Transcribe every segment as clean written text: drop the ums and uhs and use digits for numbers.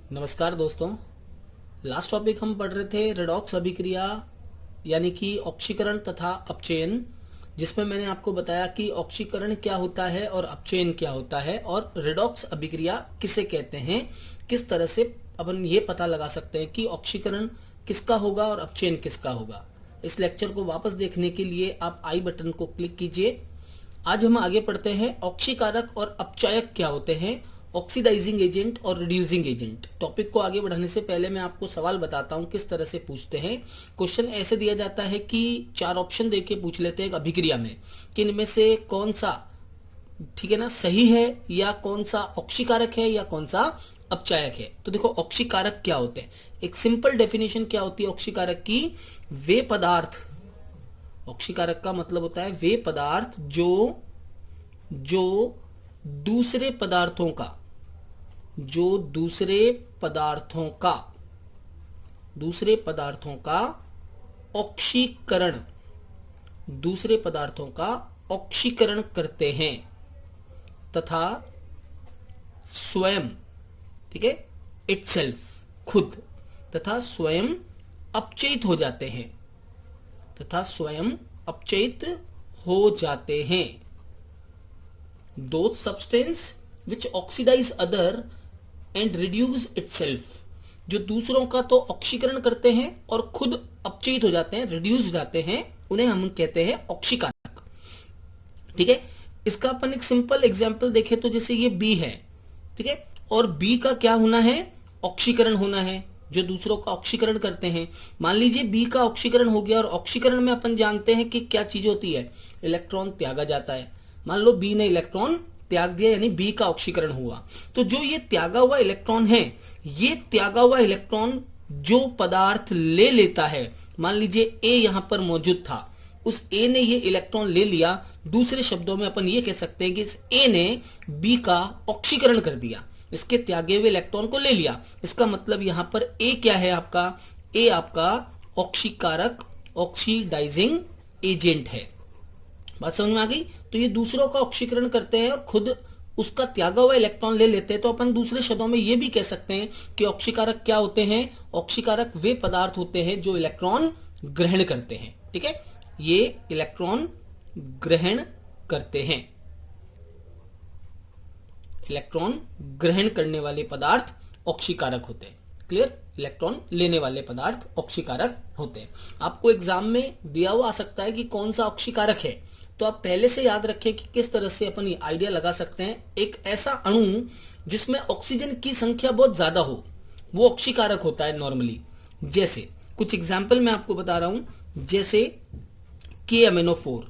नमस्कार दोस्तों। Last topic हम पढ़ रहे थे रेडॉक्स अभिक्रिया यानी कि ऑक्सीकरण तथा अपचयन, जिसमें मैंने आपको बताया कि ऑक्सीकरण क्या होता है और अपचयन क्या होता है और रेडॉक्स अभिक्रिया किसे कहते हैं, किस तरह से अपन ये पता लगा सकते हैं कि ऑक्सीकरण किसका होगा और अपचयन किसका होगा। इस लेक्चर को वापस देखने के लिए आप आई बटन को क्लिक कीजिए। आज हम आगे पढ़ते हैं ऑक्सीकारक और अपचायक क्या होते हैं, ऑक्सीडाइजिंग एजेंट और रिड्यूसिंग एजेंट। टॉपिक को आगे बढ़ाने से पहले मैं आपको सवाल बताता हूं किस तरह से पूछते हैं। क्वेश्चन ऐसे दिया जाता है कि 4 ऑप्शन देके पूछ लेते हैं एक अभिक्रिया में कि इनमें से कौन सा, ठीक है ना, सही है या कौन सा ऑक्सीकारक है या कौन सा अपचायक है। तो देखो ऑक्सीकारक क्या होते हैं, एक सिंपल डेफिनेशन क्या होती है ऑक्सीकारक की। वे पदार्थ, ऑक्सीकारक का मतलब होता है वे पदार्थ जो जो दूसरे पदार्थों का, जो दूसरे पदार्थों का ऑक्सीकरण, दूसरे पदार्थों का ऑक्सीकरण करते हैं तथा स्वयं, ठीक है, इटसेल्फ, खुद, तथा स्वयं अपचयित हो जाते हैं, तथा स्वयं अपचयित हो जाते हैं। Those substance which oxidize other and reduce itself, जो दूसरों का तो ऑक्सीकरण करते हैं और खुद अपचयित हो जाते हैं, रिड्यूस हो जाते हैं, उन्हें हम कहते हैं ऑक्सीकारक। ठीक है, इसका अपन एक सिंपल एग्जांपल देखें तो जैसे ये बी है, ठीक है, और बी का क्या होना है, ऑक्सीकरण होना है, जो दूसरों का ऑक्सीकरण करते हैं। मान लीजिए बी का ऑक्सीकरण हो गया और ऑक्सीकरण में अपन जानते हैं कि क्या चीज होती है, इलेक्ट्रॉन त्यागा जाता है। मान लो बी ने इलेक्ट्रॉन त्याग दिया यानी बी का ऑक्सीकरण हुआ, तो जो ये त्यागा हुआ इलेक्ट्रॉन है, ये त्यागा हुआ इलेक्ट्रॉन जो पदार्थ ले लेता है, मान लीजिए ए यहां पर मौजूद था, उस ए ने ये इलेक्ट्रॉन ले लिया। दूसरे शब्दों में अपन ये कह सकते हैं कि इस ए ने बी का ऑक्सीकरण कर दिया, इसके त्यागे हुए इलेक्ट्रॉन को ले लिया। इसका मतलब यहां पर ए क्या है आपका, ए आपका ऑक्सीकारक, ऑक्सीडाइजिंग एजेंट है। बात समझ में आ गई। तो ये दूसरों का ऑक्सीकरण करते हैं और खुद उसका त्यागा हुआ इलेक्ट्रॉन ले लेते हैं। तो अपन दूसरे शब्दों में ये भी कह सकते हैं कि ऑक्सीकारक क्या होते हैं, ऑक्सीकारक वे पदार्थ होते हैं जो इलेक्ट्रॉन ग्रहण करते हैं। ठीक है, ये इलेक्ट्रॉन ग्रहण करते हैं, इलेक्ट्रॉन ग्रहण करने वाले पदार्थ ऑक्सीकारक होते हैं। क्लियर, इलेक्ट्रॉन लेने वाले पदार्थ ऑक्सीकारक होते हैं। आपको एग्जाम में दिया हुआ आ सकता है कि कौन सा ऑक्सीकारक है, तो आप पहले से याद रखें कि किस तरह से अपन ये आइडिया लगा सकते हैं। एक ऐसा अणु जिसमें ऑक्सीजन की संख्या बहुत ज्यादा हो, वो ऑक्सीकारक होता है नॉर्मली। जैसे कुछ एग्जाम्पल मैं आपको बता रहा हूं, जैसे KMnO4,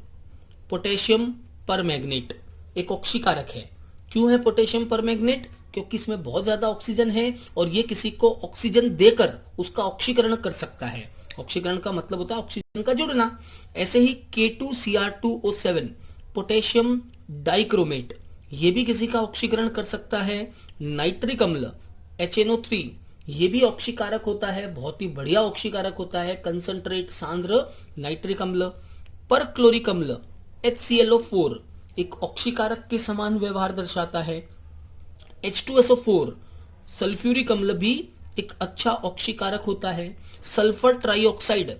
पोटेशियम परमैंगनेट, एक ऑक्सीकारक है। क्यों है पोटेशियम परमैंगनेट, क्योंकि इसमें बहुत ज्यादा ऑक्सीजन है और ये किसी को ऑक्सीजन देकर उसका ऑक्सीकरण कर सकता है। ऑक्सीकरण का मतलब होता है ऑक्सीजन का जुड़ना। ऐसे ही K2Cr2O7, पोटेशियम डाइक्रोमेट, ये भी किसी का ऑक्सीकरण कर सकता है। नाइट्रिक अम्ल HNO3, ये भी ऑक्सीकारक होता है, बहुत ही बढ़िया ऑक्सीकारक होता है, कंसंट्रेट सांद्र नाइट्रिक अम्ल। परक्लोरिक अम्ल HClO4, एक ऑक्सीकारक के समान व्यवहार दर्शाता है। H2SO4, सल्फ्यूरिक अम्ल भी एक अच्छा ऑक्सीकारक होता है। Sulphur trioxide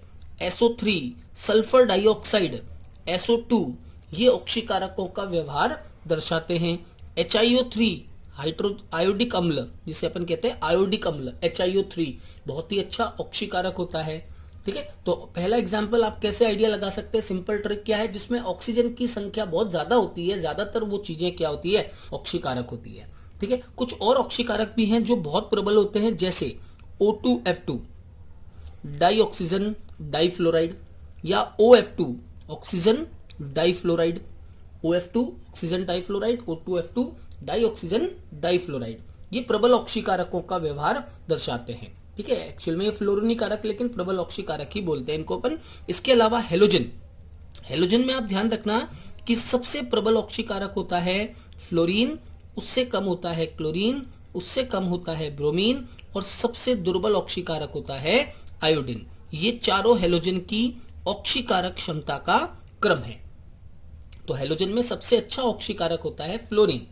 SO3, sulphur dioxide SO2, ये ऑक्सीकारकों का व्यवहार दर्शाते हैं। HiO3, आयोडिक अम्ल, जिसे अपन कहते हैं आयोडिक अम्ल, HiO3 बहुत ही अच्छा ऑक्सीकारक होता है। ठीक है, तो पहला एग्जाम्पल आप कैसे आइडिया लगा सकते हैं, सिंपल ट्रिक क्या है, जिसमें ऑक्सीजन की संख्या बहुत ज्यादा होती है, ज्यादातर वो चीजें क्या होती है, ऑक्सीकारक होती है। ठीक है, कुछ और ऑक्सीकारक भी हैं जो बहुत प्रबल होते हैं, जैसे O2F2, डाई ऑक्सीजन डाइफ्लोराइड, या OF2, oxygen difluoride, OF2 oxygen difluoride, O2F2 dioxygen difluoride, ये प्रबल ऑक्सीकारकों का व्यवहार दर्शाते हैं। ठीक है, एक्चुअल में ये फ्लोरीनिकारक लेकिन प्रबल ऑक्सीकारक ही बोलते हैं इनको अपन। इसके अलावा हेलोजन, हेलोजन में आप ध्यान रखना कि सबसे प्रबल ऑक्सीकारक होता है फ्लोरीन, उससे कम होता है क्लोरीन, उससे कम होता है ब्रोमीन, और सबसे दुर्बल ऑक्सीकारक होता है आयोडीन। ये चारों हेलोजन की ऑक्सीकारक क्षमता का क्रम है। तो हेलोजन में सबसे अच्छा ऑक्सीकारक होता है फ्लोरीन।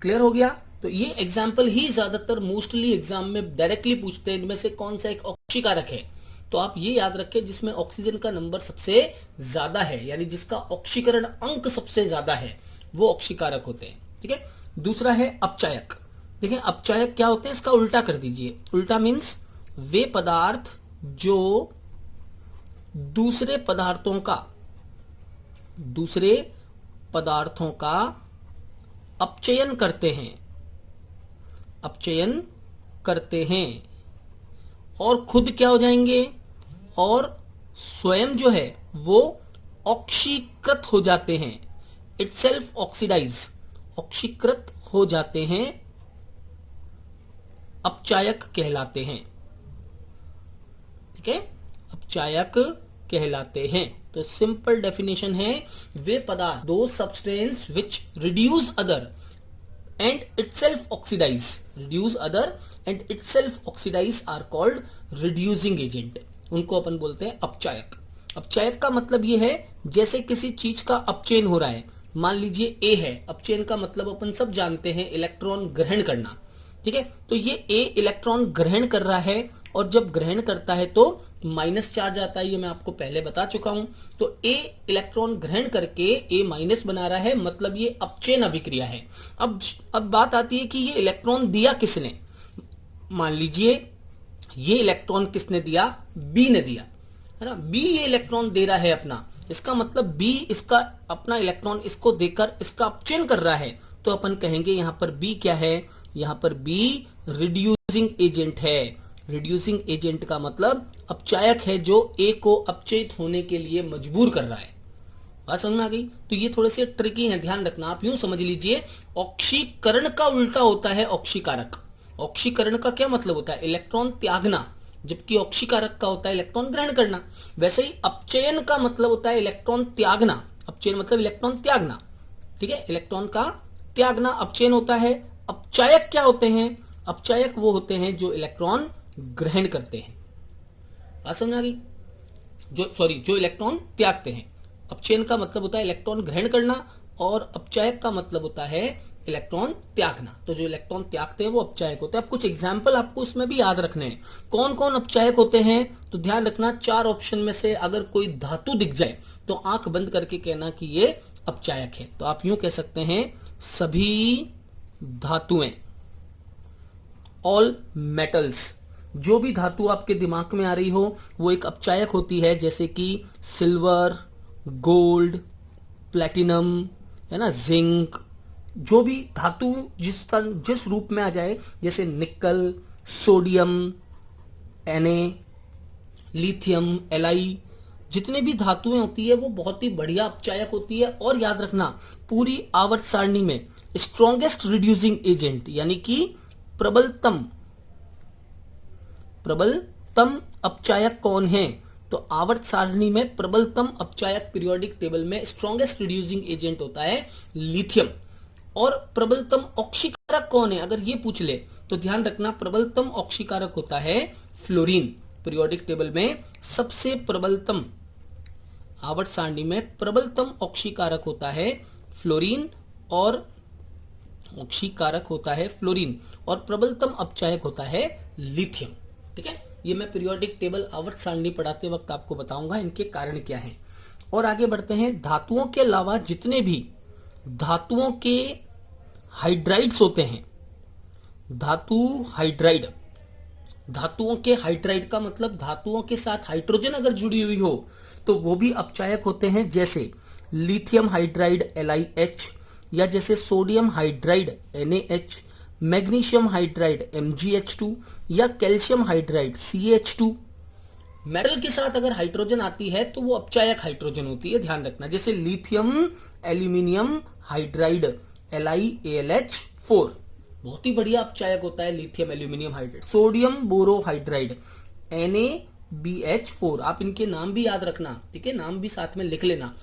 क्लियर हो गया। तो ये एग्जाम्पल ही ज्यादातर मोस्टली एग्जाम में डायरेक्टली पूछते हैं, इनमें से कौन सा एक ऑक्सीकारक है। तो आप ये याद रखें जिसमें ऑक्सीजन का नंबर सबसे ज्यादा है, यानी जिसका ऑक्सीकरण अंक सबसे ज्यादा है, वो ऑक्सीकारक होते हैं। ठीक है। दूसरा है अपचायक। देखिए अपचायक क्या होते हैं, इसका उल्टा कर दीजिए। उल्टा मीन्स वे पदार्थ जो दूसरे पदार्थों का अपचयन करते हैं और खुद क्या हो जाएंगे, और स्वयं जो है वो ऑक्सीकृत हो जाते हैं, इटसेल्फ ऑक्सीकृत हो जाते हैं, अपचायक कहलाते हैं। ठीक है, अपचायक कहलाते हैं। तो सिंपल डेफिनेशन है, वे पदार्थ, दो substance which reduce other and itself oxidize are called reducing agent। उनको अपन बोलते हैं अपचायक। अपचायक का मतलब ये है जैसे किसी चीज का अपचयन हो रहा है, मान लीजिए ए है, अपचयन का मतलब अपन सब जानते हैं इलेक्ट्रॉन ग्रहण करना। ठीक है, तो ये ए इलेक्ट्रॉन ग्रहण कर रहा है और जब ग्रहण करता है तो माइनस चार्ज आता है, ये मैं आपको पहले बता चुका हूं। तो ए इलेक्ट्रॉन ग्रहण करके ए माइनस बना रहा है, मतलब ये अपचयन अभिक्रिया है। अब बात आती है कि ये इलेक्ट्रॉन दिया किसने। मान लीजिए ये इलेक्ट्रॉन किसने दिया, बी ने दिया, है ना। बी ये इलेक्ट्रॉन दे रहा है अपना, इसका मतलब बी इसका अपना इलेक्ट्रॉन इसको देकर इसका अपचयन कर रहा है। तो अपन कहेंगे यहां पर बी क्या है, यहां पर बी रिड्यूसिंग एजेंट है। रिड्यूसिंग एजेंट का मतलब अपचायक है जो ए को अपचयित होने के लिए मजबूर कर रहा है। बात समझ में आ गई। तो ये थोड़े से ट्रिकी है, ध्यान रखना। आप यूं समझ लीजिए, ऑक्सीकरण का उल्टा होता है ऑक्सीकारक। ऑक्सीकरण का क्या मतलब होता है, इलेक्ट्रॉन त्यागना, जबकि ऑक्सीकारक का होता है इलेक्ट्रॉन ग्रहण करना। वैसे ही अपचयन का मतलब होता है इलेक्ट्रॉन त्यागना। अपचयन मतलब इलेक्ट्रॉन त्यागना। ठीक है, इलेक्ट्रॉन का त्यागना अपचयन होता है। अपचायक क्या होते हैं, अपचायक वो होते हैं जो इलेक्ट्रॉन ग्रहण करते हैं। बात समझ आ गई। जो इलेक्ट्रॉन त्यागते हैं। अपचयन का मतलब होता है इलेक्ट्रॉन ग्रहण करना और अपचायक का मतलब होता है इलेक्ट्रॉन त्यागना। तो जो इलेक्ट्रॉन त्यागते हैं वो अपचायक होते हैं। अब कुछ एग्जाम्पल आपको इसमें भी याद रखने हैं, कौन कौन अपचायक होते हैं। तो ध्यान रखना, चार ऑप्शन में से अगर कोई धातु दिख जाए तो आंख बंद करके कहना कि ये अपचायक है। तो आप यूं कह सकते हैं, सभी धातुएं, ऑल मेटल्स। जो भी धातु आपके दिमाग में आ रही हो वो एक अपचायक होती है, जैसे कि सिल्वर, गोल्ड, प्लेटिनम, है ना, जिंक। जो भी धातु जिस रूप में आ जाए, जैसे निकल, सोडियम, Na, लिथियम, Li, जितने भी धातुएं होती है वो बहुत ही बढ़िया अपचायक होती है। और याद रखना, पूरी आवर्त सारणी में स्ट्रॉन्गेस्ट रिड्यूसिंग एजेंट यानी कि प्रबलतम अपचायक कौन है। तो आवर्त सारणी में प्रबलतम अपचायक पीरियोडिक टेबल में स्ट्रॉन्गेस्ट रिड्यूसिंग एजेंट होता है लिथियम। और प्रबलतम ऑक्सीकारक कौन है, अगर ये पूछ ले तो ध्यान रखना, प्रबलतम ऑक्सीकारक होता है फ्लोरीन। पीरियोडिक टेबल में सबसे प्रबलतम, आवर्त सारणी में प्रबलतम ऑक्सीकारक होता है फ्लोरीन, और ऑक्सीकारक होता है फ्लोरीन, और प्रबलतम अपचायक होता है लिथियम। ठीक है, ये मैं पीरियोडिक टेबल आवर्त सारणी पढ़ाते वक्त आपको बताऊंगा इनके कारण क्या हैं। और आगे बढ़ते हैं। धातुओं के अलावा जितने भी धातुओं के हाइड्राइड्स होते हैं, धातुओं के हाइड्राइड का मतलब धातुओं के साथ हाइड्रोजन अगर जुड़ी हुई हो तो वो भी अपचायक होते हैं, जैसे लिथियम हाइड्राइड LiH, या जैसे sodium hydride NaH, magnesium hydride MgH2, या कैल्शियम हाइड्राइड CH2। मेटल के साथ अगर हाइड्रोजन आती है तो वो अपचायक हाइड्रोजन होती है, ध्यान रखना। जैसे लिथियम एल्यूमिनियम हाइड्राइड LiAlH4, बहुत ही बढ़िया अपचायक होता है lithium aluminium hydride. Sodium borohydride NaBH4, आप इनके नाम भी याद रखना, ठीक है, नाम भी साथ में लिख लेना।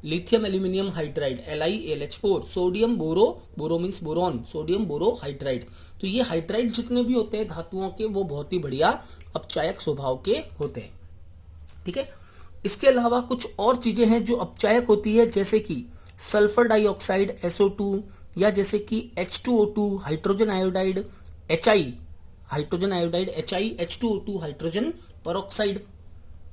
Lithium aluminium hydride LiAlH4, sodium boro means boron, sodium borohydride. तो ये हाइड्राइड जितने भी होते हैं धातुओं के, वो बहुत ही बढ़िया अपचायक स्वभाव के होते हैं। ठीक है, इसके अलावा कुछ और चीजें हैं जो अपचायक होती है, जैसे कि सल्फर डाइऑक्साइड SO2, या जैसे कि H2O2 hydrogen iodide, HI hydrogen iodide, HI H2O2 hydrogen peroxide,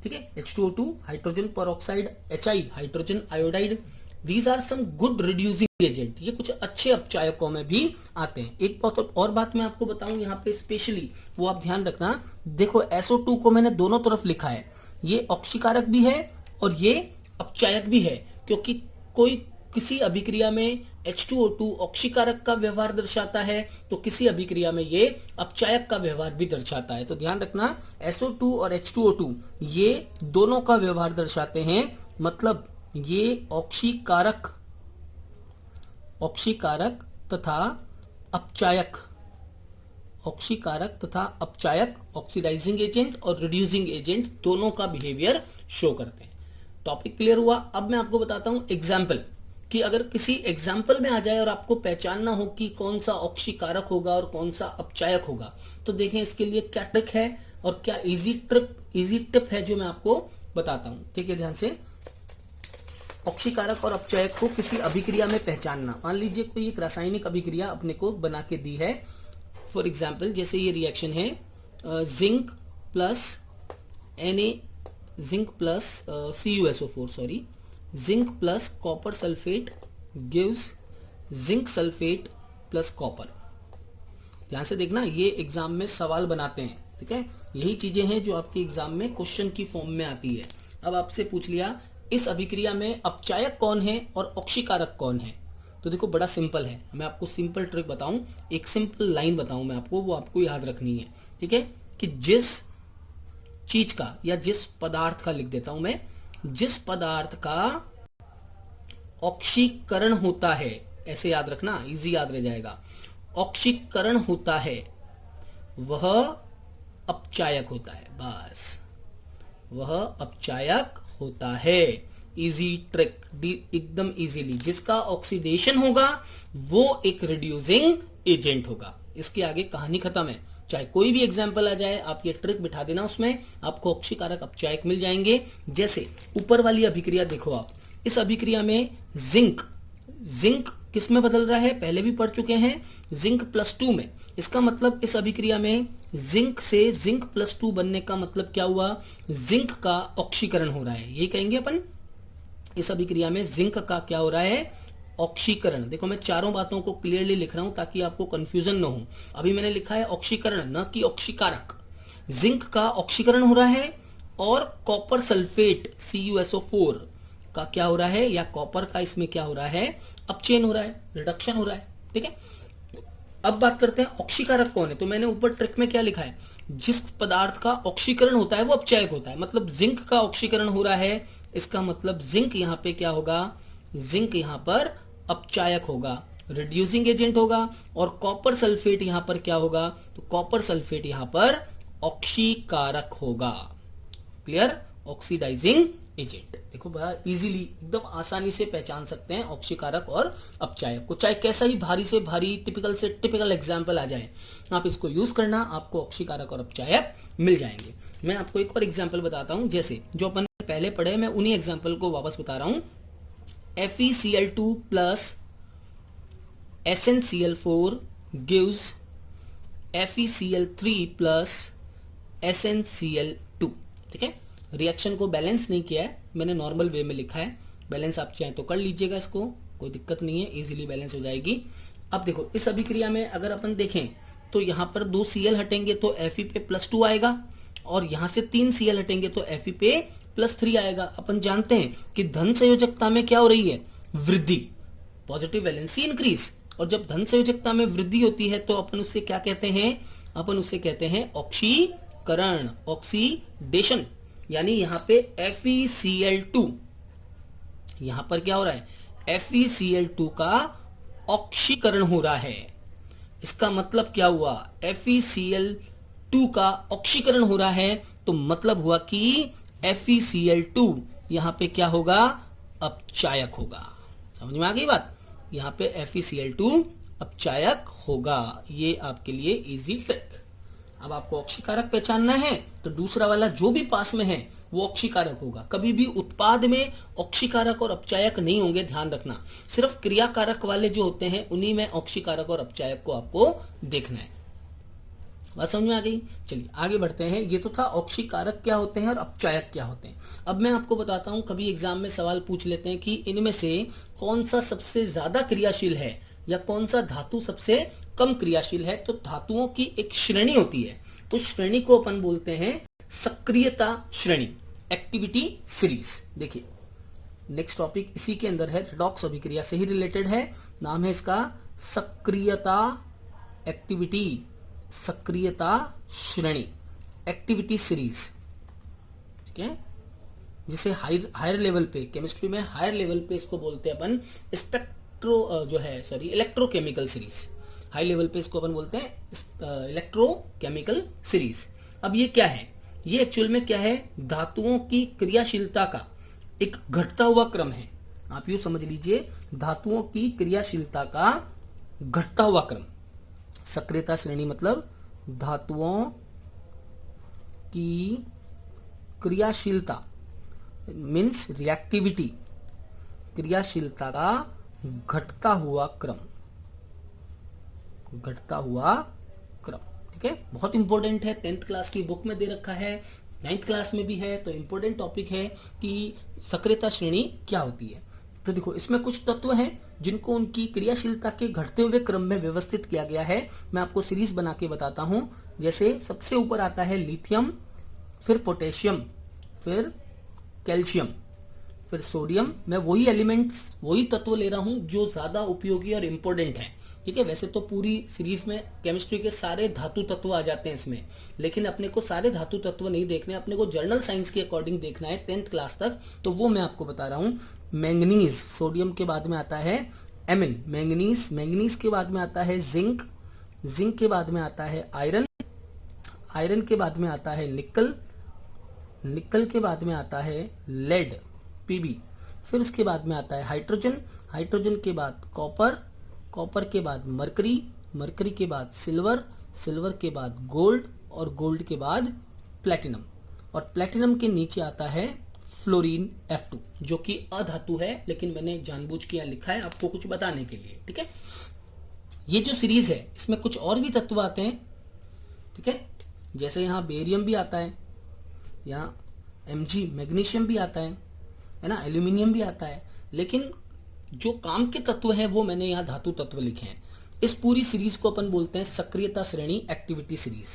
ठीक है, H2O2 hydrogen peroxide, HI hydrogen iodide, these are some good reducing agent. ये कुछ अच्छे अपचायकों में भी आते हैं। एक बहुत और बात मैं आपको बताऊं यहाँ पे स्पेशली, वो आप ध्यान रखना। देखो SO2 को मैंने दोनों तरफ लिखा है, ये ऑक्सीकारक भी है और ये अपचायक भी है, क्योंकि कोई किसी अभिक्रिया में H2O2 ऑक्सीकारक का व्यवहार दर्शाता है तो किसी अभिक्रिया में ये अपचायक का व्यवहार भी दर्शाता है। तो ध्यान रखना, SO2 और H2O2 ये दोनों का व्यवहार दर्शाते हैं, मतलब ये ऑक्सीकारक तथा अपचायक, ऑक्सीकारक तथा अपचायक, ऑक्सीडाइजिंग एजेंट और रिड्यूसिंग एजेंट दोनों का बिहेवियर शो करते हैं। टॉपिक क्लियर हुआ। अब मैं आपको बताता हूं एग्जाम्पल, कि अगर किसी एग्जाम्पल में आ जाए और आपको पहचानना हो कि कौन सा ऑक्सीकारक होगा और कौन सा अपचायक होगा, तो देखें इसके लिए क्या ट्रिक है और क्या इजी टिप है जो मैं आपको बताता हूं। ठीक है, ध्यान से। ऑक्सीकारक और अपचायक को किसी अभिक्रिया में पहचानना। मान लीजिए कोई एक रासायनिक अभिक्रिया अपने को बना के दी है, फॉर एग्जाम्पल जैसे ये रिएक्शन है zinc plus CuSO4, sorry, zinc plus copper sulphate gives zinc sulphate plus copper. ध्यान से देखना, ये एग्जाम में सवाल बनाते हैं, ठीक है। यही चीजें हैं जो आपके एग्जाम में क्वेश्चन की फॉर्म में आती है। अब आपसे पूछ लिया इस अभिक्रिया में अपचायक कौन है और ऑक्सीकारक कौन है, तो देखो बड़ा सिंपल है। मैं आपको सिंपल ट्रिक बताऊं, एक सिंपल लाइन बताऊं मैं आपको, वो आपको याद रखनी है, ठीक है। कि जिस चीज का या जिस पदार्थ का लिख देता हूं मैं, जिस पदार्थ का ऑक्सीकरण होता है, ऐसे याद रखना, इजी याद रह जाएगा, ऑक्सीकरण होता है वह अपचायक होता है, बस वह अपचायक होता है। इजी ट्रिक, एकदम इजीली। जिसका ऑक्सीडेशन होगा वो एक रिड्यूसिंग एजेंट होगा। इसके आगे कहानी खत्म है। चाहे कोई भी एग्जाम्पल आ जाए, आप ये ट्रिक बिठा देना, उसमें आपको ऑक्सीकारक अपचायक मिल जाएंगे। जैसे ऊपर वाली अभिक्रिया देखो आप, इस अभिक्रिया में जिंक किस में बदल रहा है, पहले भी पढ़ चुके हैं, जिंक +2 में। इसका मतलब इस अभिक्रिया में जिंक से जिंक +2 बनने का मतलब क्या हुआ, जिंक का ऑक्सीकरण हो रहा है, यही कहेंगे अपन। इस अभिक्रिया में जिंक का क्या हो रहा है, ऑक्सीकरण। देखो मैं चारों बातों को क्लियरली लिख रहा हूं ताकि आपको कंफ्यूजन न हो। अभी मैंने लिखा है ऑक्सीकरण, न कि ऑक्सीकारक। जिंक का ऑक्सीकरण हो रहा है और कॉपर सल्फेट CuSO4 का क्या हो रहा है, या कॉपर का इसमें क्या हो रहा है, अपचयन हो रहा है, रिडक्शन हो रहा है, ठीक है। अब बात करते हैं ऑक्सीकारक कौन है। तो मैंने ऊपर ट्रिक में क्या लिखा है, जिस पदार्थ का ऑक्सीकरण होता है वो अपचायक होता है। मतलब जिंक का ऑक्सीकरण हो रहा है, इसका मतलब जिंक यहां पे क्या होगा, जिंक यहां पर अपचायक होगा, रिड्यूसिंग एजेंट होगा। और कॉपर सल्फेट यहां पर क्या होगा, तो कॉपर सल्फेट यहां पर ऑक्सीकारक होगा। Clear, oxidising agent. देखो बड़ा इजीली, एकदम आसानी से पहचान सकते हैं ऑक्सीकारक और अपचायक को। चाहे कैसा ही भारी से भारी, टिपिकल से टिपिकल एग्जाम्पल आ जाए, आप इसको यूज करना, आपको ऑक्सीकारक और अपचायक मिल जाएंगे। मैं आपको एक और एग्जाम्पल बताता हूं, जैसे जो अपन पहले पढ़े, मैं उन्हीं एग्जाम्पल को वापस बता रहा हूं। FeCl2 plus SnCl4 gives FeCl3 plus SnCl2, ठीक है। रिएक्शन को बैलेंस नहीं किया है, मैंने नॉर्मल वे में लिखा है। बैलेंस आप चाहें तो कर लीजिएगा, इसको कोई दिक्कत नहीं है, इजीली बैलेंस हो जाएगी। अब देखो इस अभिक्रिया में अगर अपन देखें तो यहां पर 2 Cl हटेंगे तो Fe पे +2 आएगा, और यहां से 3 Cl हटेंगे तो Fe पे +3 आएगा। अपन जानते हैं कि धन संयोजकता में क्या हो रही है, वृद्धि, पॉजिटिव वैलेंसी इंक्रीज। और जब धन संयोजकता में वृद्धि होती है तो अपन उससे क्या कहते हैं, अपन उससे कहते हैं ऑक्सीकरण, ऑक्सीडेशन। यानी यहां पे FeCl2, यहां पर क्या हो रहा है, FeCl2 का ऑक्सीकरण हो रहा है। इसका मतलब क्या हुआ, FeCl2 का ऑक्सीकरण हो रहा है, तो मतलब हुआ कि FeCl2 यहां पे क्या होगा, अपचायक होगा। समझ में आ गई बात, यहां पे FeCl2 अपचायक होगा। ये आपके लिए इजी ट्रिक। अब आपको ऑक्सीकारक पहचानना है तो दूसरा वाला जो भी पास में है वो ऑक्सीकारक होगा। कभी भी उत्पाद में ऑक्सीकारक और अपचायक नहीं होंगे, ध्यान रखना। सिर्फ क्रियाकारक वाले जो होते हैं उन्हीं में ऑक्सीकारक और अपचायक को आपको देखना है। बात समझ में आ गई? चलिए आगे बढ़ते हैं। ये तो था ऑक्सीकारक क्या होते हैं और अपचायक क्या होते हैं। अब मैं आपको बताता हूं, कभी एग्जाम में सवाल पूछ लेते हैं कि इनमें से कौन सा सबसे ज्यादा क्रियाशील है या कौन सा धातु सबसे कम क्रियाशील है। तो धातुओं की एक श्रेणी होती है, उस श्रेणी को अपन बोलते हैं सक्रियता श्रेणी, एक्टिविटी सीरीज। देखिए नेक्स्ट टॉपिक इसी के अंदर है, रेडॉक्स अभिक्रिया से ही रिलेटेड है। नाम है इसका सक्रियता एक्टिविटी, सक्रियता श्रेणी, एक्टिविटी सीरीज। ठीक है, जिसे हायर लेवल पे, केमिस्ट्री में हायर लेवल पे इसको बोलते हैं अपन इलेक्ट्रोकेमिकल सीरीज। हाई लेवल पे इसको अपन बोलते हैं इलेक्ट्रोकेमिकल सीरीज। अब ये क्या है? ये एक्चुअल में क्या है? धातुओं की क्रियाशीलता का एक घटता हुआ क्रम है। आप यूं समझ लीजिए, धातुओं की क्रियाशीलता का घटता हुआ क्रम। सक्रियता श्रेणी मतलब धातुओं की क्रियाशीलता मीन्स रिएक्टिविटी, क्रियाशीलता का घटता हुआ क्रम, घटता हुआ क्रम। ठीक है, बहुत इंपॉर्टेंट है, 10th क्लास की बुक में दे रखा है, 9th क्लास में भी है, तो इंपॉर्टेंट टॉपिक है कि सक्रियता श्रेणी क्या होती है। तो देखो इसमें कुछ तत्व हैं जिनको उनकी क्रियाशीलता के घटते हुए क्रम में व्यवस्थित किया गया है। मैं आपको सीरीज बना के बताता हूं। जैसे सबसे ऊपर आता है लिथियम, फिर पोटेशियम, फिर कैल्शियम, फिर सोडियम। मैं वही एलिमेंट्स, वही तत्व ले रहा हूं जो ज्यादा उपयोगी और इंपॉर्टेंट है। ठीक है, वैसे तो पूरी सीरीज में केमिस्ट्री के सारे धातु तत्व आ जाते हैं इसमें, लेकिन अपने को सारे धातु तत्व नहीं देखने, अपने को जर्नल साइंस के अकॉर्डिंग देखना है 10th क्लास तक, तो वो मैं आपको बता रहा हूं। मैंगनीज, सोडियम के बाद में आता है एमिन, मैंगनीज, मैंगनीज के बाद में आता है जिंक, जिंक के बाद में आता है आयरन, आयरन के बाद में आता है निकल, निकल के बाद में आता है लेड, पीबी, फिर उसके बाद में आता है हाइड्रोजन, हाइड्रोजन के बाद कॉपर, कॉपर के बाद मरकरी, मरकरी के बाद सिल्वर, सिल्वर के बाद गोल्ड और गोल्ड के बाद प्लेटिनम, और प्लेटिनम के नीचे आता है फ्लोरीन F2 जो कि अधातु है, लेकिन मैंने जानबूझ के यहाँ लिखा है आपको कुछ बताने के लिए। ठीक है, ये जो सीरीज है इसमें कुछ और भी तत्व आते हैं। ठीक है, जैसे यहाँ बेरियम भी आता है, यहाँ Mg मैग्नीशियम भी आता है ना, एल्यूमिनियम भी आता है, लेकिन जो काम के तत्व हैं वो मैंने यहाँ धातु तत्व लिखे हैं। इस पूरी सीरीज को अपन बोलते हैं सक्रियता श्रेणी, एक्टिविटी सीरीज।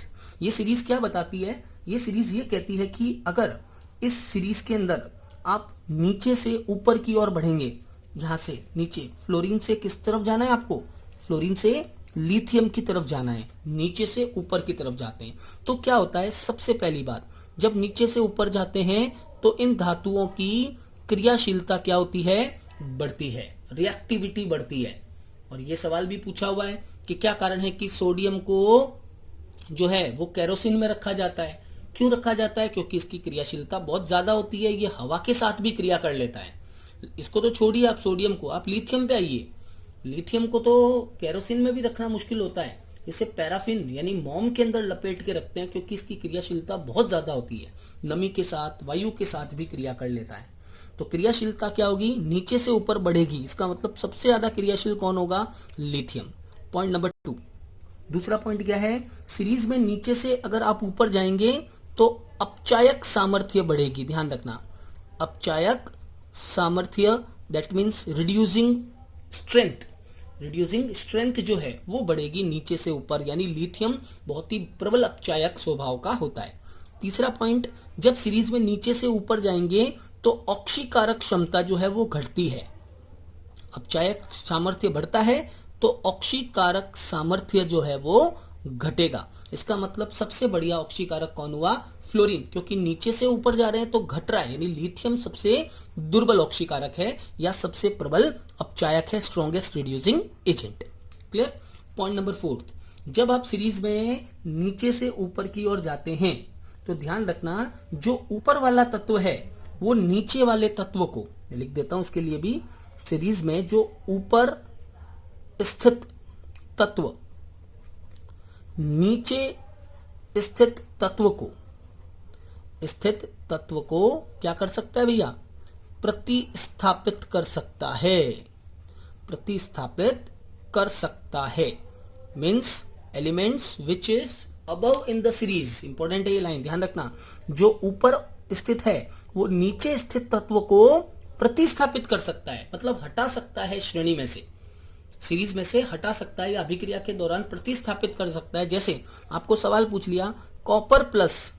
ये सीरीज क्या बताती है? ये सीरीज ये कहती है कि अगर इस सीरीज के अंदर आप नीचे से ऊपर की ओर बढ़ेंगे, यहाँ से नीचे फ्लोरीन से किस तरफ जाना है आपको? फ्लोरीन से लिथियम की तरफ जाना है, नीचे से ऊपर की तरफ जाते हैं तो क्या होता है? सबसे पहली बात, जब नीचे से ऊपर जाते हैं तो इन धातुओं की क्रियाशीलता क्या होती है? बढ़ती है, रिएक्टिविटी बढ़ती है। और ये सवाल भी पूछा हुआ है कि क्या कारण है कि सोडियम को जो है वो केरोसिन में रखा जाता है। क्यों रखा जाता है? क्योंकि इसकी क्रियाशीलता बहुत ज्यादा होती है, ये हवा के साथ भी क्रिया कर लेता है। इसको तो छोड़िए आप सोडियम को, आप लिथियम पे आइए। लिथियम को तो केरोसिन में भी रखना मुश्किल होता है, इसे पैराफिन यानी मोम के अंदर लपेट के रखते हैं क्योंकि इसकी क्रियाशीलता बहुत ज्यादा होती है, नमी के साथ, वायु के साथ भी क्रिया कर लेता है। तो क्रियाशीलता क्या होगी? नीचे से ऊपर बढ़ेगी, इसका मतलब सबसे ज्यादा क्रियाशील कौन होगा? लिथियम। Point number 2। दूसरा पॉइंट क्या है? सीरीज में नीचे से अगर आप ऊपर जाएंगे तो अपचायक सामर्थ्य बढ़ेगी, ध्यान रखना, अपचायक सामर्थ्य, that means reducing strength, reducing strength जो है वो बढ़ेगी नीचे से ऊपर, यानी लिथियम बहुत ही प्रबल अपचायक स्वभाव का होता है। तीसरा पॉइंट, जब सीरीज में नीचे से ऊपर जाएंगे तो ऑक्सीकारक क्षमता जो है वो घटती है। अपचायक सामर्थ्य बढ़ता है तो ऑक्सीकारक सामर्थ्य जो है वो घटेगा। इसका मतलब सबसे बढ़िया ऑक्सीकारक कौन हुआ? फ्लोरीन, क्योंकि नीचे से ऊपर जा रहे हैं तो घट रहा है, यानी लिथियम सबसे दुर्बल ऑक्सीकारक है या सबसे प्रबल अपचायक है, strongest reducing agent. Clear? Point number 4, जब आप सीरीज में नीचे से ऊपर की ओर जाते हैं तो ध्यान रखना, जो ऊपर वाला तत्व है वो नीचे वाले तत्व को, लिख देता हूं उसके लिए भी, सीरीज में जो ऊपर स्थित तत्व नीचे स्थित तत्व को स्थित तत्व को क्या कर सकता है भैया, प्रतिस्थापित कर सकता है, प्रतिस्थापित कर सकता है। Means elements which is above in the series, important है ये लाइन, ध्यान रखना, जो ऊपर स्थित है वो नीचे स्थित तत्व को प्रतिस्थापित कर सकता है, मतलब हटा सकता है श्रेणी में से, सीरीज में से हटा सकता है या अभिक्रिया के दौरान प्रतिस्थापित कर सकता है। जैसे आपको सवाल पूछ लिया कॉपर प्लस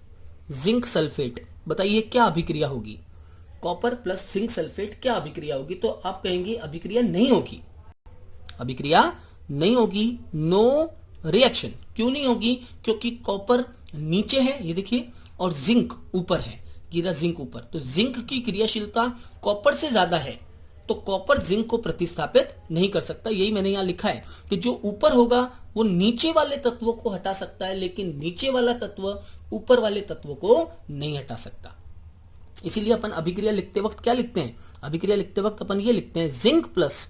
जिंक सल्फेट, बताइए क्या अभिक्रिया होगी, कॉपर प्लस जिंक सल्फेट क्या अभिक्रिया होगी, तो आप कहेंगे अभिक्रिया नहीं होगी, अभिक्रिया नहीं होगी, नो रिएक्शन। क्यों नहीं होगी, क्योंकि कॉपर नीचे है, ये देखिए, और जिंक ऊपर है, गिरा जिंक ऊपर, तो जिंक की क्रियाशीलता कॉपर से ज्यादा है, तो कॉपर जिंक को प्रतिस्थापित नहीं कर सकता। यही मैंने यहां लिखा है कि जो ऊपर होगा वो नीचे वाले तत्वों को हटा सकता है, लेकिन नीचे वाला तत्व ऊपर वाले तत्व को नहीं हटा सकता। इसीलिए अपन अभिक्रिया लिखते वक्त क्या लिखते हैं, अभिक्रिया लिखते वक्त अपन ये लिखते हैं जिंक प्लस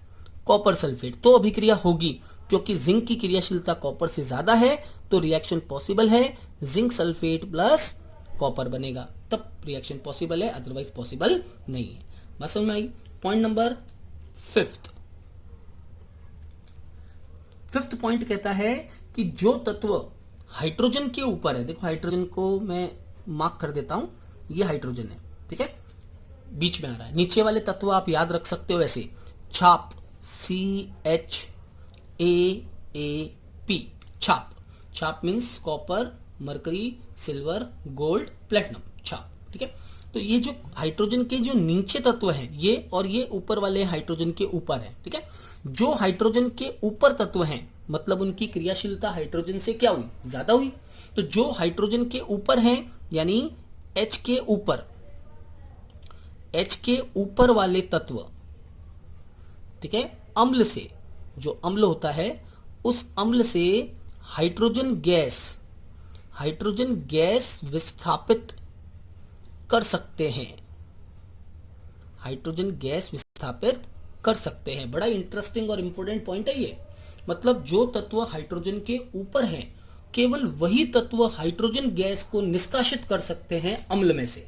कॉपर सल्फेट, तो अभिक्रिया होगी, क्योंकि जिंक की क्रियाशीलता कॉपर से ज्यादा है, तो रिएक्शन पॉसिबल है, जिंक सल्फेट प्लस कॉपर बनेगा, तब रिएक्शन पॉसिबल है, अदरवाइज पॉसिबल नहीं है। बात समझ में आई। पॉइंट नंबर फिफ्थ पॉइंट कहता है कि जो तत्व हाइड्रोजन के ऊपर है, देखो हाइड्रोजन को मैं मार्क कर देता हूं, ये हाइड्रोजन है, ठीक है, बीच में आ रहा है, नीचे वाले तत्व आप याद रख सकते हो ऐसे, छाप CHAAP, छाप, छाप means copper, mercury, silver, gold, platinum, छाप, ठीक है। तो ये जो हाइड्रोजन के जो नीचे तत्व हैं ये, और ये ऊपर वाले हाइड्रोजन के ऊपर है, ठीक है। जो हाइड्रोजन के ऊपर तत्व हैं मतलब उनकी क्रियाशीलता हाइड्रोजन से क्या हुई, ज्यादा हुई, तो जो हाइड्रोजन के ऊपर हैं यानी H के ऊपर वाले तत्व, ठीक है, अम्ल से, जो अम्ल होता है उस अम्ल से हाइड्रोजन गैस विस्थापित कर सकते हैं, हाइड्रोजन गैस विस्थापित कर सकते हैं। बड़ा इंटरेस्टिंग और इंपॉर्टेंट पॉइंट है ये, मतलब जो तत्व हाइड्रोजन के ऊपर हैं केवल वही तत्व हाइड्रोजन गैस को निष्कासित कर सकते हैं अम्ल में से।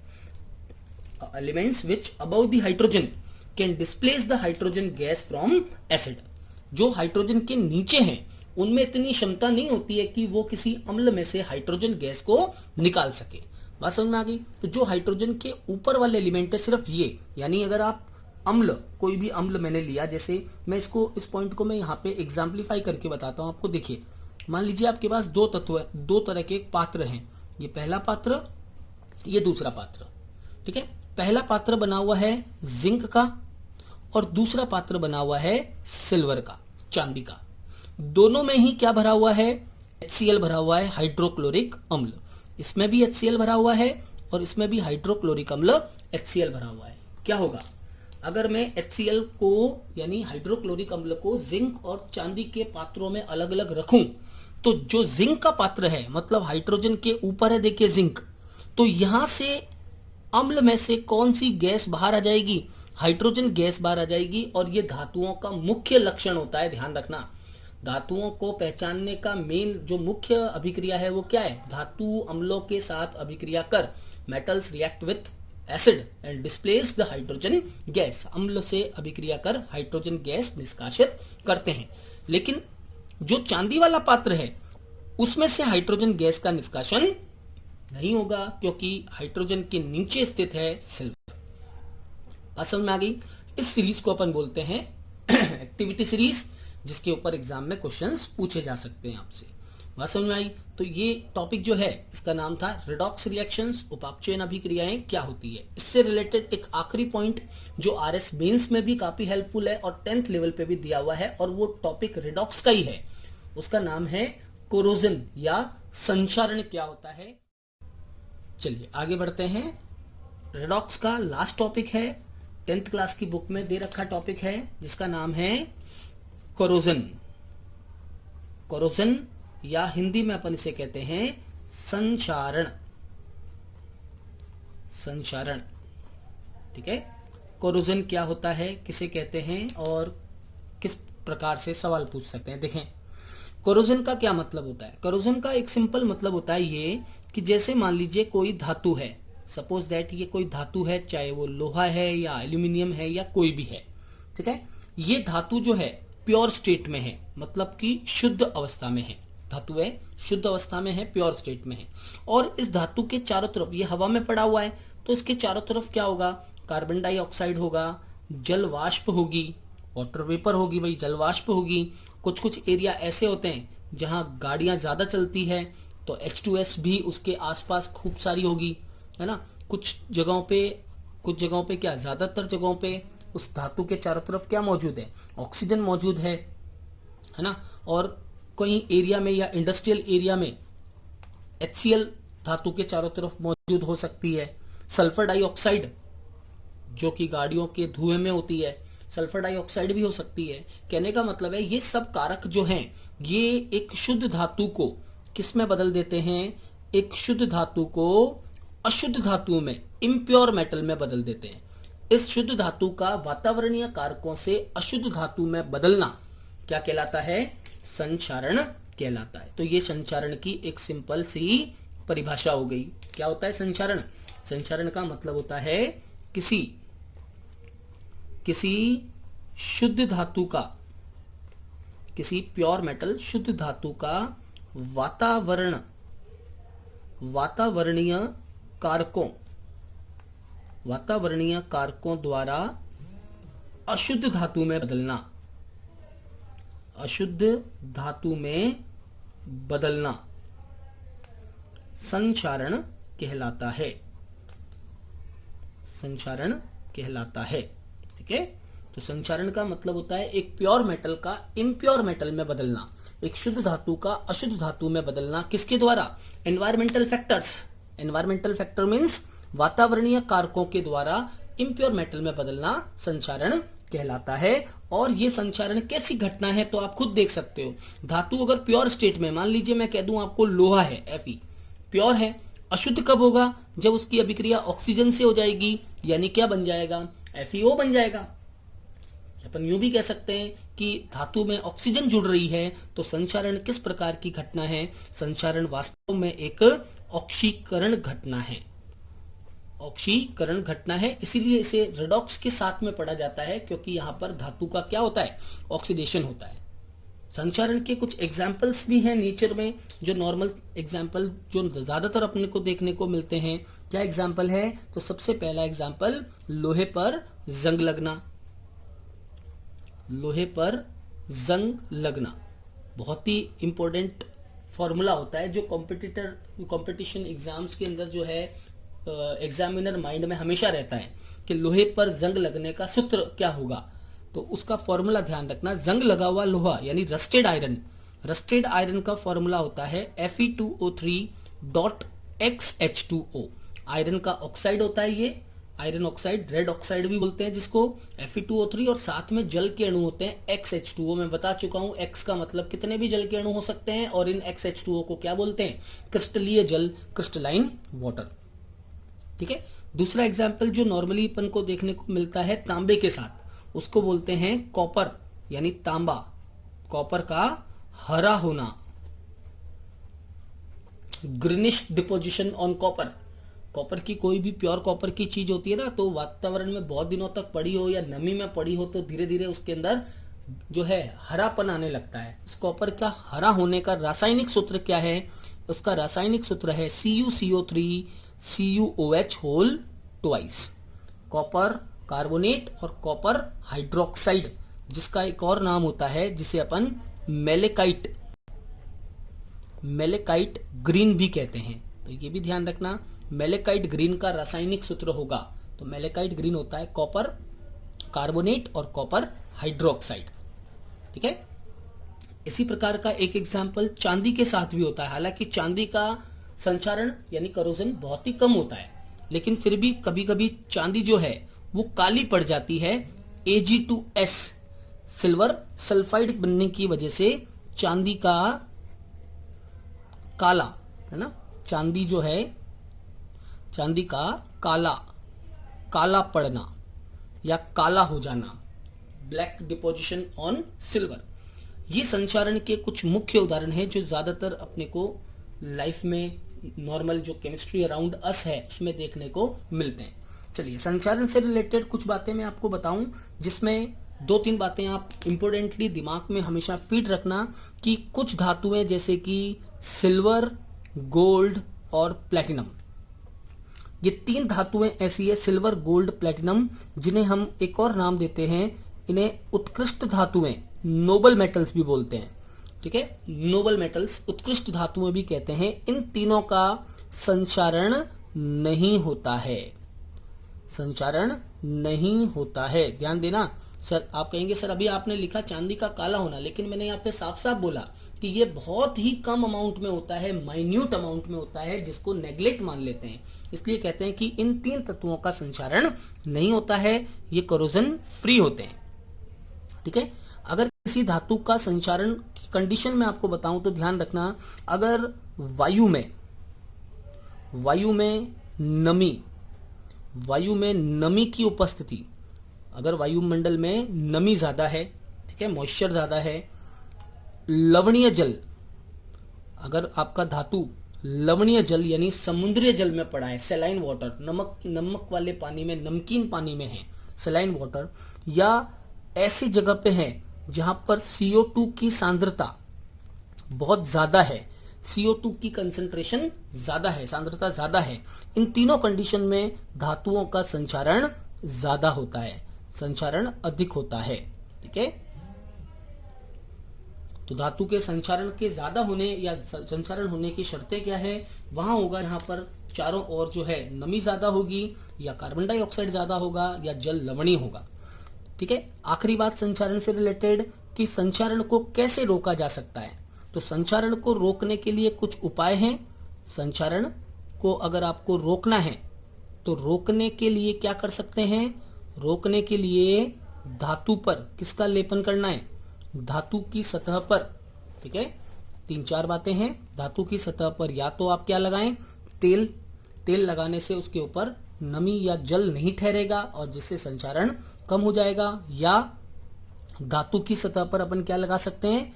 Elements which above the hydrogen can displace the hydrogen gas from acid, जो हाइड्रोजन के नीचे हैं उनमें इतनी क्षमता नहीं होती है कि वो किसी अम्ल में से हाइड्रोजन गैस को निकाल सके। बात समझ में आ गई। तो जो हाइड्रोजन के ऊपर वाले एलिमेंट है सिर्फ ये, यानी अगर आप अम्ल, कोई भी अम्ल मैंने लिया, जैसे मैं इसको, इस पॉइंट को मैं यहाँ पे एग्जाम्पलीफाई करके बताता हूँ आपको। देखिए मान लीजिए आपके पास दो तत्व है, दो तरह के पात्र हैं, ये पहला पात्र, ये दूसरा पात्र, ठीक है। पहला पात्र बना हुआ है जिंक का और दूसरा पात्र बना हुआ है सिल्वर का, चांदी का। दोनों में ही क्या भरा हुआ है, HCl भरा हुआ है, हाइड्रोक्लोरिक अम्ल। इसमें भी HCl भरा हुआ है और इसमें भी हाइड्रोक्लोरिक अम्ल HCl भरा हुआ है। क्या होगा अगर मैं HCl को यानी हाइड्रोक्लोरिक अम्ल को जिंक और चांदी के पात्रों में अलग अलग रखूं, तो जो जिंक का पात्र है मतलब हाइड्रोजन के ऊपर है, देखिए जिंक, तो यहां से अम्ल में से कौन सी गैस बाहर आ जाएगी, हाइड्रोजन गैस बाहर आ जाएगी। और ये धातुओं का मुख्य लक्षण होता है, ध्यान रखना, धातुओं को पहचानने का मेन जो मुख्य अभिक्रिया है वो क्या है, धातु अम्लों के साथ अभिक्रिया कर, metals react with acid and displace the hydrogen gas, अम्ल से अभिक्रिया कर हाइड्रोजन गैस निष्कासित करते हैं। लेकिन जो चांदी वाला पात्र है उसमें से हाइड्रोजन गैस का निष्कासन नहीं होगा, क्योंकि हाइड्रोजन के नीचे स्थित है सिल्वर। समझ में आ गई। इस सीरीज को अपन बोलते हैं एक्टिविटी सीरीज, जिसके ऊपर एग्जाम में क्वेश्चंस पूछे जा सकते हैं आपसे। बात समझ में आई। तो ये टॉपिक जो है इसका नाम था रेडॉक्स रिएक्शंस, उपापचयन अभिक्रियाएं क्या होती है। इससे रिलेटेड एक आखिरी पॉइंट जो RS मेंस में भी काफी हेल्पफुल है और 10th लेवल पे भी दिया हुआ है, और वो टॉपिक रेडॉक्स का ही है, उसका नाम है कोरोजन या संक्षारण क्या होता है। चलिए आगे बढ़ते हैं। रेडॉक्स का लास्ट टॉपिक है, 10th क्लास की बुक में दे रखा टॉपिक है, जिसका नाम है कोरोजन। कोरोजन या हिंदी में अपन इसे कहते हैं संक्षारण, संक्षारण, ठीक है। कोरोजन क्या होता है, किसे कहते हैं और किस प्रकार से सवाल पूछ सकते हैं। देखें कोरोजन का क्या मतलब होता है। कोरोजन का एक सिंपल मतलब होता है ये कि जैसे मान लीजिए कोई धातु है, सपोज दैट ये कोई धातु है, चाहे वो लोहा है या एल्यूमिनियम है या कोई भी है, ठीक है। ये धातु जो है प्योर स्टेट में है, मतलब कि शुद्ध अवस्था में है। धातु है शुद्ध अवस्था में है, प्योर स्टेट में है। और इस धातु के चारों तरफ, ये हवा में पड़ा हुआ है, तो इसके चारों तरफ क्या होगा, कार्बन डाइऑक्साइड होगा, जल वाष्प होगी, वाटर वेपर होगी, भाई जल वाष्प होगी। कुछ कुछ एरिया ऐसे होते हैं जहां गाड़ियां ज्यादा चलती है, तो H2S भी उसके आसपास खूब सारी होगी, है ना। कुछ जगहों पे क्या, ज्यादातर जगहों पे उस धातु के चारों तरफ क्या मौजूद है, ऑक्सीजन मौजूद है ना। और कई एरिया में या इंडस्ट्रियल एरिया में HCl धातु के चारों तरफ मौजूद हो सकती है। सल्फर डाइऑक्साइड जो कि गाड़ियों के धुएं में होती है, सल्फर डाइऑक्साइड भी हो सकती है। कहने का मतलब है ये सब कारक जो हैं ये एक शुद्ध धातु को किस में बदल देते हैं, एक शुद्ध धातु को अशुद्ध धातु में, इम्प्योर मेटल में बदल देते हैं। इस शुद्ध धातु का वातावरणीय कारकों से अशुद्ध धातु में बदलना क्या कहलाता है, संचारण कहलाता है। तो ये संचारण की एक सिंपल सी परिभाषा हो गई। क्या होता है संचारण? संचारण का मतलब होता है किसी शुद्ध धातु का, किसी प्योर मेटल शुद्ध धातु का वातावरणीय कारकों द्वारा अशुद्ध धातु में बदलना, अशुद्ध धातु में बदलना संचारण कहलाता है, संचारण कहलाता है। ठीक है, तो संचारण का मतलब होता है एक प्योर मेटल का इम्प्योर मेटल में बदलना, एक शुद्ध धातु का अशुद्ध धातु में बदलना। किसके द्वारा? Environmental factors. Environmental factor means वातावरणीय कारकों के द्वारा इम्प्योर मेटल में बदलना संचारण कहलाता है। और ये संचारण कैसी घटना है तो आप खुद देख सकते हो। धातु अगर प्योर स्टेट में, मान लीजिए मैं कह दूं आपको लोहा है, Fe प्योर है, अशुद्ध कब होगा? जब उसकी अभिक्रिया ऑक्सीजन से हो जाएगी, यानी क्या बन जाएगा? FeO बन जाएगा। अपन यूं भी कह सकते हैं कि धातु में ऑक्सीजन जुड़ रही है, तो संचारण किस प्रकार की घटना है? संचारण वास्तव में एक ऑक्सीकरण घटना है, ऑक्सीकरण घटना है। इसीलिए इसे रेडॉक्स के साथ में पढ़ा जाता है, क्योंकि यहां पर धातु का क्या होता है? ऑक्सीडेशन होता है। संचारण के कुछ एग्जाम्पल्स भी हैं नेचर में, जो नॉर्मल एग्जाम्पल जो ज्यादातर अपने को देखने को मिलते हैं। क्या एग्जाम्पल है? तो सबसे पहला एग्जाम्पल लोहे पर जंग लगना। लोहे पर जंग लगना बहुत ही इंपॉर्टेंट फॉर्मूला होता है, जो कंपटीशन एग्जाम्स के अंदर जो है एग्जामिनर माइंड में हमेशा रहता है कि लोहे पर जंग लगने का सूत्र क्या होगा। तो उसका फॉर्मूला ध्यान रखना। जंग लगा हुआ लोहा यानी रस्टेड आयरन, रस्टेड आयरन का फॉर्मूला होता है Fe2O3.XH2O। आयरन का ऑक्साइड होता है ये, आयरन ऑक्साइड, रेड ऑक्साइड भी बोलते हैं जिसको, Fe2O3, और साथ में जल के अणु होते हैं XH2O। मैं बता चुका हूं X का मतलब कितने भी जल के अणु हो सकते हैं, और इन XH2O को क्या बोलते हैं? क्रिस्टलीय जल, क्रिस्टलाइन वाटर। ठीक है। दूसरा एग्जाम्पल जो नॉर्मली अपन को देखने को मिलता है तांबे के साथ, उसको बोलते हैं कॉपर यानी तांबा, कॉपर का हरा होना, greenish deposition on copper. Copper की कोई भी प्योर कॉपर की चीज होती है ना, तो वातावरण में बहुत दिनों तक पड़ी हो या नमी में पड़ी हो, तो धीरे धीरे उसके अंदर जो है हरापन आने लगता है। इस कॉपर का हरा होने का रासायनिक सूत्र क्या है? उसका रासायनिक सूत्र है CuCO3CuOH whole twice. Copper carbonate और कॉपर हाइड्रोक्साइड, जिसका एक और नाम होता है जिसे अपन मेलेकाइट ग्रीन भी कहते हैं। तो ये भी ध्यान रखना, मेलेकाइट ग्रीन का रासायनिक सूत्र होगा। तो मेलेकाइट ग्रीन होता है कॉपर कार्बोनेट और कॉपर हाइड्रोक्साइड। ठीक है। इसी प्रकार का एक एग्जाम्पल चांदी के साथ भी होता है। हालांकि चांदी का संचारण यानी करोजन बहुत ही कम होता है, लेकिन फिर भी कभी कभी चांदी जो है वो काली पड़ जाती है। Ag2S सिल्वर सल्फाइड बनने की वजह से चांदी का काला, है ना, चांदी जो है, चांदी का काला पड़ना या काला हो जाना, ब्लैक डिपोजिशन ऑन सिल्वर। ये संचारण के कुछ मुख्य उदाहरण हैं जो ज्यादातर अपने को लाइफ में नॉर्मल जो केमिस्ट्री अराउंड अस है उसमें देखने को मिलते हैं। चलिए, संचारण से रिलेटेड कुछ बातें मैं आपको बताऊं, जिसमें 2-3 बातें आप इंपोर्टेंटली दिमाग में हमेशा फीड रखना कि कुछ धातुएं जैसे कि सिल्वर, गोल्ड और प्लेटिनम, ये 3 धातुएं ऐसी है, सिल्वर, गोल्ड, प्लेटिनम, जिन्हें हम एक और नाम देते हैं, इन्हें उत्कृष्ट धातुएं, नोबल मेटल्स भी बोलते हैं। ठीक है, नोबल मेटल्स, उत्कृष्ट धातुएं भी कहते हैं। इन तीनों का संचारण नहीं होता है, संचारण नहीं होता है, ध्यान देना। सर आप कहेंगे सर अभी आपने लिखा चांदी का काला होना, लेकिन मैंने यहाँ पे साफ साफ बोला कि ये बहुत ही कम अमाउंट में होता है, माइन्यूट अमाउंट में होता है, जिसको नेग्लेक्ट मान लेते हैं। इसलिए कहते हैं कि इन 3 तत्वों का संचारण नहीं होता है, ये कोरोजन फ्री होते हैं। ठीक है, अगर किसी धातु का संचारण की कंडीशन में आपको बताऊं तो ध्यान रखना, अगर वायु में नमी की उपस्थिति, अगर वायुमंडल में नमी ज्यादा है, ठीक है, मॉइस्चर ज्यादा है, लवणीय जल, अगर आपका धातु लवणीय जल यानी समुद्रीय जल में पड़ा है, सेलाइन वाटर, नमक वाले पानी में, नमकीन पानी में है, सेलाइन वाटर, या ऐसी जगह पे है जहां पर CO2 की सांद्रता बहुत ज्यादा है, CO2 की कंसंट्रेशन ज्यादा है, सांद्रता ज्यादा है, इन तीनों कंडीशन में धातुओं का संचारण ज्यादा होता है, संचारण अधिक होता है। ठीक है, तो धातु के संचारण के ज्यादा होने या संचारण होने की शर्तें क्या है, वहां होगा जहां पर चारों ओर जो है नमी ज्यादा होगी, या कार्बन डाइऑक्साइड ज्यादा होगा, या जल लवणीय होगा। ठीक है, आखिरी बात संचारण से रिलेटेड कि संचारण को कैसे रोका जा सकता है। तो संचारण को रोकने के लिए कुछ उपाय हैं। संचारण को अगर आपको रोकना है तो रोकने के लिए क्या कर सकते हैं, रोकने के लिए धातु पर किसका लेपन करना है, धातु की सतह पर। ठीक है, 3-4 बातें हैं। धातु की सतह पर या तो आप क्या लगाएं, तेल लगाने से उसके ऊपर नमी या जल नहीं ठहरेगा और जिससे संचारण कम हो जाएगा, या धातु की सतह पर अपन क्या लगा सकते हैं,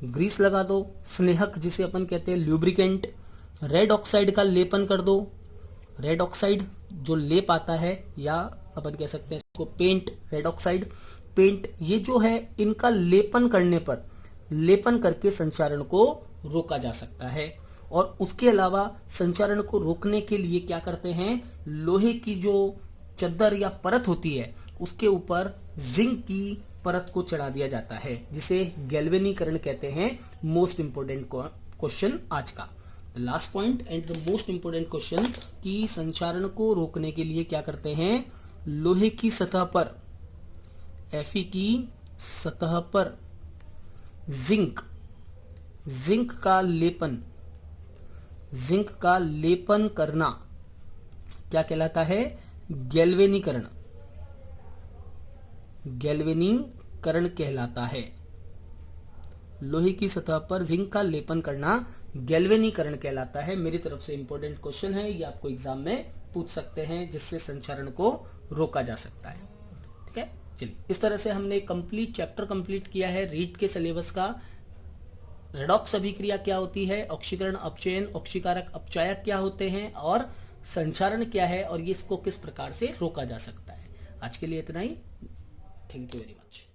ग्रीस लगा दो, स्नेहक जिसे अपन कहते हैं ल्यूब्रिकेंट, रेड ऑक्साइड का लेपन कर दो, रेड ऑक्साइड जो लेप आता है, या अपन कह सकते हैं इसको पेंट, रेड ऑक्साइड पेंट, ये जो है इनका लेपन करके संचारण को रोका जा सकता है। और उसके अलावा संचारण को रोकने के लिए क्या करते हैं, लोहे की जो चद्दर या परत होती है उसके ऊपर जिंक की परत को चढ़ा दिया जाता है, जिसे गैल्वेनीकरण कहते हैं। मोस्ट इंपोर्टेंट क्वेश्चन आज का, last point and the most important question, कि संचारण को रोकने के लिए क्या करते हैं, लोहे की सतह पर, Fe की सतह पर जिंक का लेपन करना क्या कहलाता है, गैल्वेनीकरण कहलाता है। लोहे की सतह पर जिंक का लेपन करना गैल्वेनीकरण कहलाता है। मेरी तरफ से इंपॉर्टेंट क्वेश्चन है, ये आपको एग्जाम में पूछ सकते हैं, जिससे संचारण को रोका जा सकता है। ठीक है, चलिए, इस तरह से हमने कंप्लीट चैप्टर कंप्लीट किया है रीट के सिलेबस का। रेडॉक्स अभिक्रिया क्या होती है, ऑक्सीकरण अपचयन, ऑक्सीकारक अपचायक क्या होते हैं, और संचारण क्या है, और ये इसको किस प्रकार से रोका जा सकता है। आज के लिए इतना ही। Thank you very much.